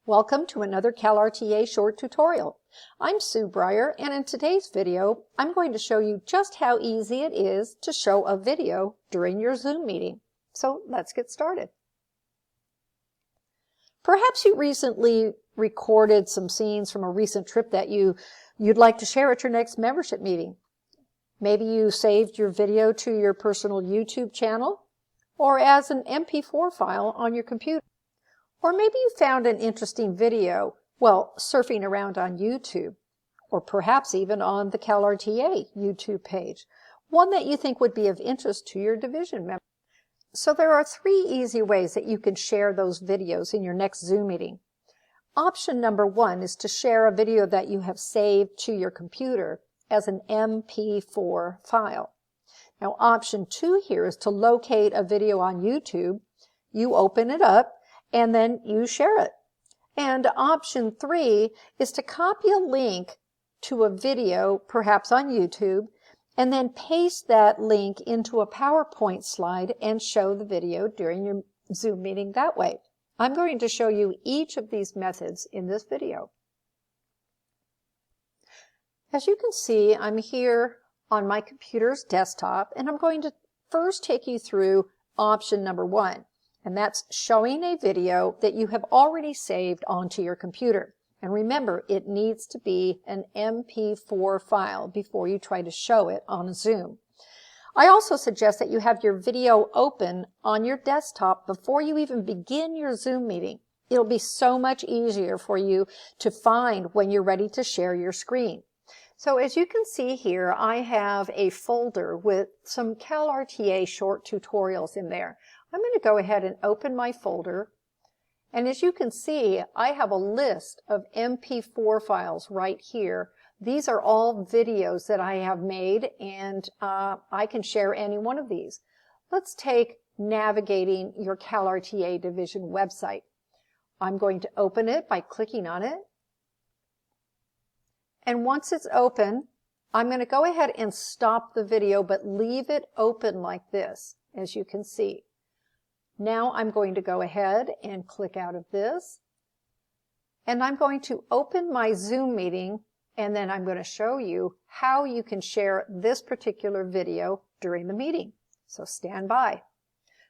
Welcome to another CalRTA short tutorial. I'm Sue Breyer, and in today's video, I'm going to show you just how easy it is to show a video during your Zoom meeting. So let's get started. Perhaps you recently recorded some scenes from a recent trip that you'd like to share at your next membership meeting. Maybe you saved your video to your personal YouTube channel or as an MP4 file on your computer. Or maybe you found an interesting video while surfing around on YouTube, or perhaps even on the CalRTA YouTube page, one that you think would be of interest to your division members. So there are three easy ways that you can share those videos in your next Zoom meeting. Option number one is to share a video that you have saved to your computer as an MP4 file. Now option two here is to locate a video on YouTube. You open it up and then you share it. And option three is to copy a link to a video, perhaps on YouTube, and then paste that link into a PowerPoint slide and show the video during your Zoom meeting that way. I'm going to show you each of these methods in this video. As you can see, I'm here on my computer's desktop, and I'm going to first take you through option number one. And that's showing a video that you have already saved onto your computer. And remember, it needs to be an MP4 file before you try to show it on a Zoom. I also suggest that you have your video open on your desktop before you even begin your Zoom meeting. It'll be so much easier for you to find when you're ready to share your screen. So as you can see here, I have a folder with some CalRTA short tutorials in there. I'm going to go ahead and open my folder, and as you can see, I have a list of MP4 files right here. These are all videos that I have made, and I can share any one of these. Let's take navigating your CalRTA division website. I'm going to open it by clicking on it, and once it's open, I'm going to go ahead and stop the video, but leave it open like this, as you can see. Now I'm going to go ahead and click out of this, and I'm going to open my Zoom meeting, and then I'm going to show you how you can share this particular video during the meeting. So stand by.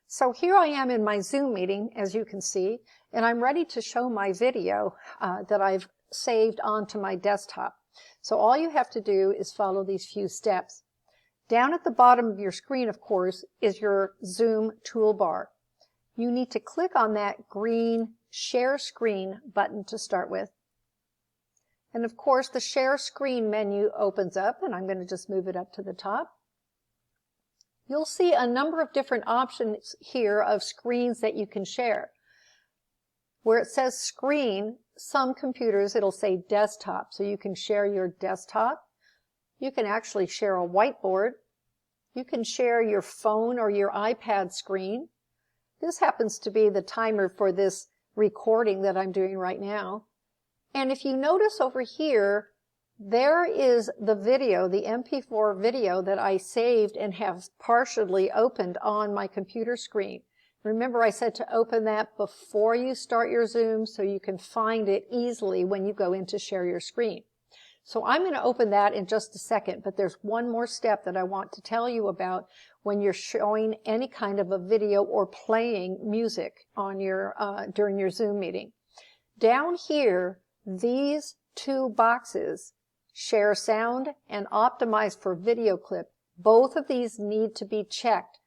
So here I am in my Zoom meeting, as you can see, and I'm ready to show my video that I've saved onto my desktop. So all you have to do is follow these few steps. Down at the bottom of your screen, of course, is your Zoom toolbar. You need to click on that green Share Screen button to start with. And of course, the Share Screen menu opens up, and I'm going to just move it up to the top. You'll see a number of different options here of screens that you can share. Where it says screen, some computers it'll say desktop, so you can share your desktop. You can actually share a whiteboard. You can share your phone or your iPad screen. This happens to be the timer for this recording that I'm doing right now. And if you notice over here, there is the video, the MP4 video that I saved and have partially opened on my computer screen. Remember, I said to open that before you start your Zoom so you can find it easily when you go in to share your screen. So I'm going to open that in just a second, but there's one more step that I want to tell you about when you're showing any kind of a video or playing music on your during your Zoom meeting. Down here, these two boxes, share sound and optimize for video clip, both of these need to be checked.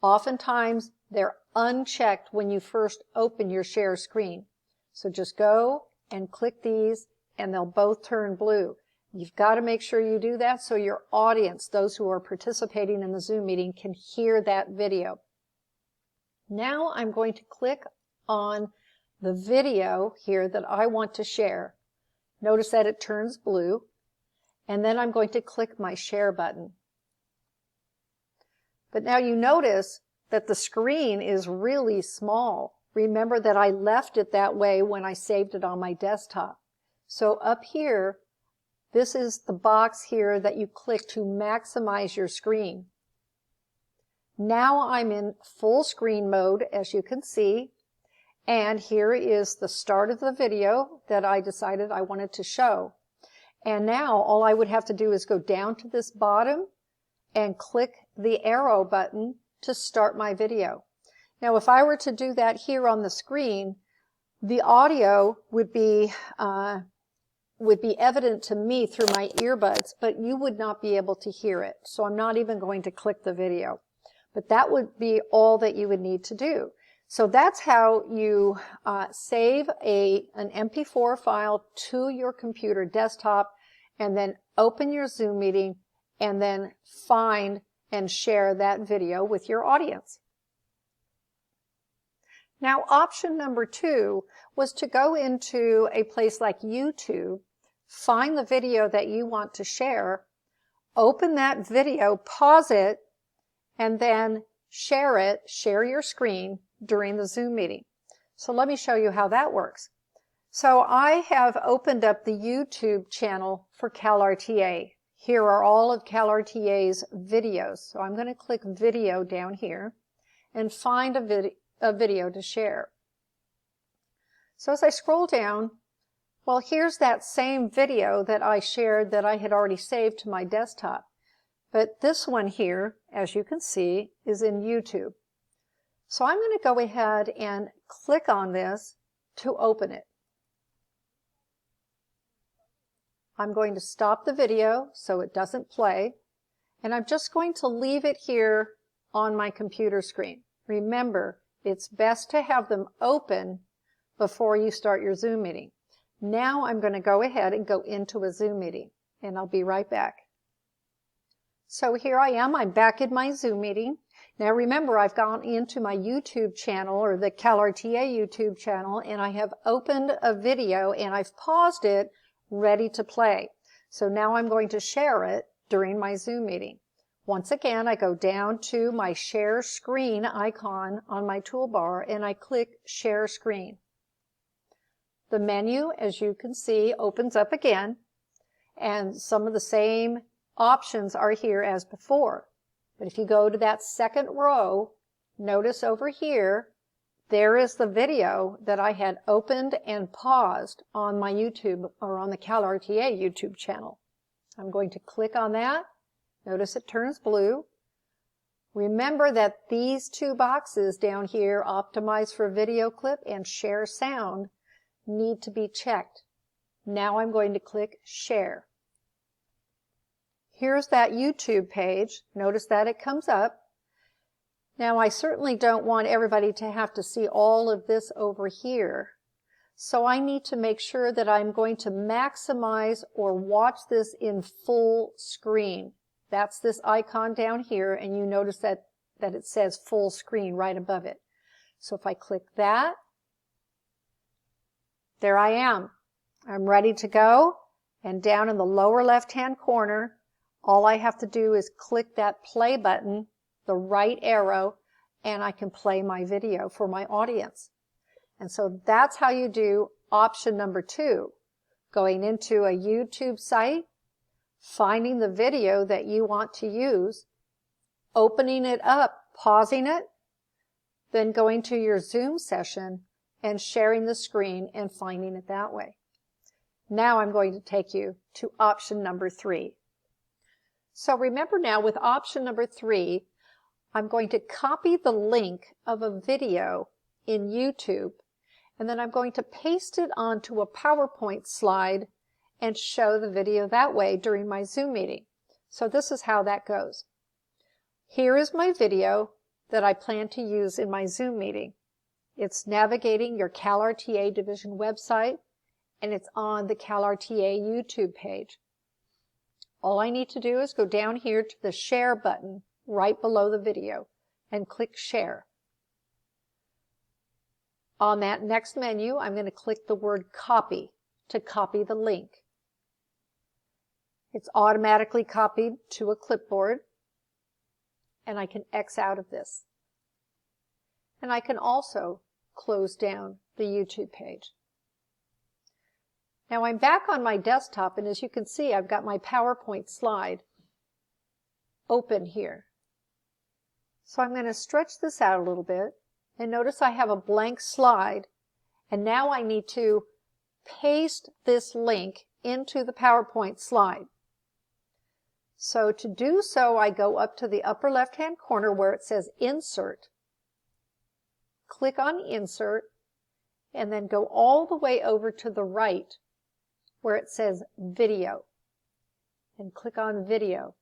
Oftentimes, they're unchecked when you first open your share screen. So just go and click these, and they'll both turn blue. You've got to make sure you do that so your audience, those who are participating in the Zoom meeting, can hear that video. Now I'm going to click on the video here that I want to share. Notice that it turns blue, and then I'm going to click my share button. But now you notice that the screen is really small. Remember that I left it that way when I saved it on my desktop. So up here, this is the box here that you click to maximize your screen. Now I'm in full screen mode, as you can see, And here is the start of the video that I decided I wanted to show. And now all I would have to do is go down to this bottom and click the arrow button to start my video. Now if I were to do that here on the screen, the audio would be evident to me through my earbuds, but you would not be able to hear it. So I'm not even going to click the video. But that would be all that you would need to do. So that's how you save an MP4 file to your computer desktop and then open your Zoom meeting and then find and share that video with your audience. Now, option number 2 was to go into a place like YouTube, find the video that you want to share, open that video, pause it, and then share your screen during the Zoom meeting. So let me show you how that works. So I have opened up the YouTube channel for CalRTA. Here are all of CalRTA's videos. So I'm going to click video down here and find a video to share. So as I scroll down, well, here's that same video that I shared that I had already saved to my desktop. But this one here, as you can see, is in YouTube. So I'm going to go ahead and click on this to open it. I'm going to stop the video so it doesn't play, and I'm just going to leave it here on my computer screen. Remember, it's best to have them open before you start your Zoom meeting. Now I'm going to go ahead and go into a Zoom meeting, and I'll be right back. So here I am, I'm back in my Zoom meeting. Now remember, I've gone into my YouTube channel, or the CalRTA YouTube channel, and I have opened a video and I've paused it, ready to play. So now I'm going to share it during my Zoom meeting. Once again, I go down to my share screen icon on my toolbar and I click share screen. The menu, as you can see, opens up again, and some of the same options are here as before. But if you go to that second row, notice over here, there is the video that I had opened and paused on my YouTube, or on the CalRTA YouTube channel. I'm going to click on that. Notice it turns blue. Remember that these two boxes down here, optimize for video clip and share sound, need to be checked. Now I'm going to click share. Here's that YouTube page. Notice that it comes up. Now I certainly don't want everybody to have to see all of this over here. So I need to make sure that I'm going to maximize or watch this in full screen. That's this icon down here, and you notice that it says full screen right above it. So if I click that, there I am. I'm ready to go, and down in the lower left-hand corner, all I have to do is click that play button, the right arrow, and I can play my video for my audience. And so that's how you do option number 2, going into a YouTube site, finding the video that you want to use, opening it up, pausing it, then going to your Zoom session and sharing the screen and finding it that way. Now I'm going to take you to option number 3. So remember now, with option number 3, I'm going to copy the link of a video in YouTube, and then I'm going to paste it onto a PowerPoint slide and show the video that way during my Zoom meeting. So this is how that goes. Here is my video that I plan to use in my Zoom meeting. It's navigating your CalRTA division website, and it's on the CalRTA YouTube page. All I need to do is go down here to the share button right below the video and click share. On that next menu, I'm going to click the word copy to copy the link. It's automatically copied to a clipboard, and I can X out of this. And I can also close down the YouTube page. Now I'm back on my desktop, and as you can see, I've got my PowerPoint slide open here. So I'm going to stretch this out a little bit, and notice I have a blank slide And now I need to paste this link into the PowerPoint slide. So to do so, I go up to the upper left-hand corner where it says Insert. Click on Insert, and then go all the way over to the right where it says Video. And click on Video.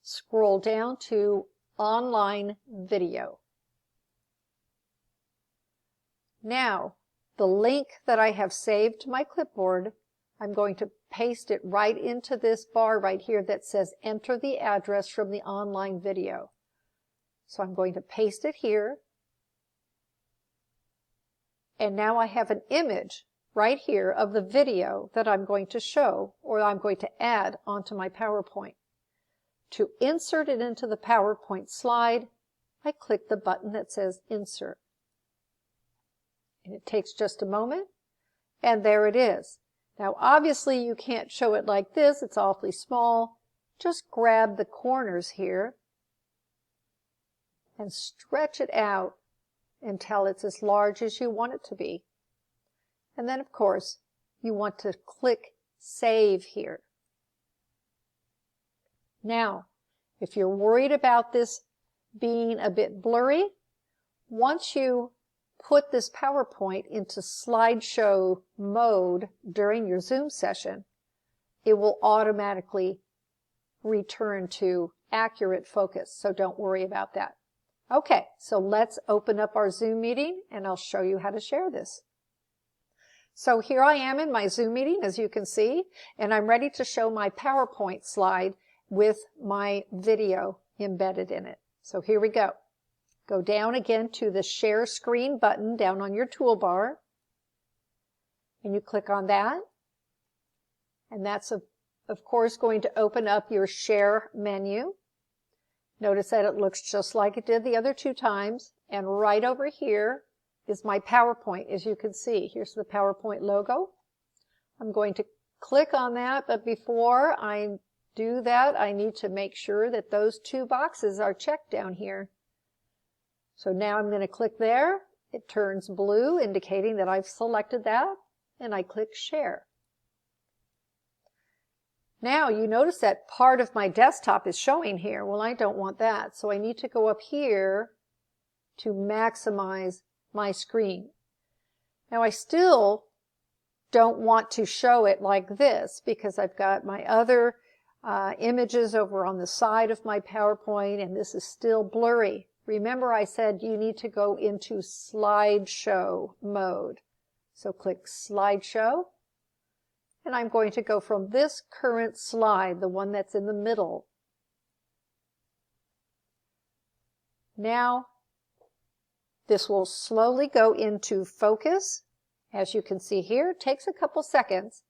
Scroll down to Online Video. Now, the link that I have saved to my clipboard, I'm going to paste it right into this bar right here that says Enter the address from the online video. So I'm going to paste it here. And now I have an image right here of the video that I'm going to show, or I'm going to add onto my PowerPoint. To insert it into the PowerPoint slide, I click the button that says Insert. And it takes just a moment, and there it is. Now obviously you can't show it like this, it's awfully small. Just grab the corners here and stretch it out until it's as large as you want it to be. And then of course you want to click Save here. Now, if you're worried about this being a bit blurry, once you put this PowerPoint into slideshow mode during your Zoom session, it will automatically return to accurate focus, so don't worry about that. Okay, so let's open up our Zoom meeting and I'll show you how to share this. So here I am in my Zoom meeting, as you can see, and I'm ready to show my PowerPoint slide with my video embedded in it. So here we go. Go down again to the Share Screen button down on your toolbar, and you click on that, and that's of course going to open up your Share menu. Notice that it looks just like it did the other two times, and right over here is my PowerPoint, as you can see. Here's the PowerPoint logo. I'm going to click on that, but before I do that, I need to make sure that those two boxes are checked down here. So now I'm going to click there. It turns blue, indicating that I've selected that, and I click Share. Now you notice that part of my desktop is showing here. Well, I don't want that, so I need to go up here to maximize my screen. Now I still don't want to show it like this because I've got my other images over on the side of my PowerPoint, and this is still blurry. Remember I said you need to go into slideshow mode. So click Slideshow, and I'm going to go from this current slide, the one that's in the middle. Now this will slowly go into focus. As you can see here, it takes a couple seconds.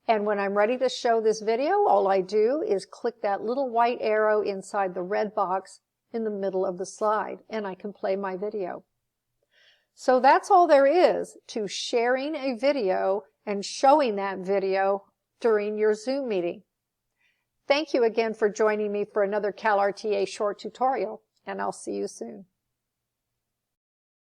And when I'm ready to show this video, all I do is click that little white arrow inside the red box in the middle of the slide, and I can play my video. So that's all there is to sharing a video and showing that video during your Zoom meeting. Thank you again for joining me for another CalRTA short tutorial, and I'll see you soon.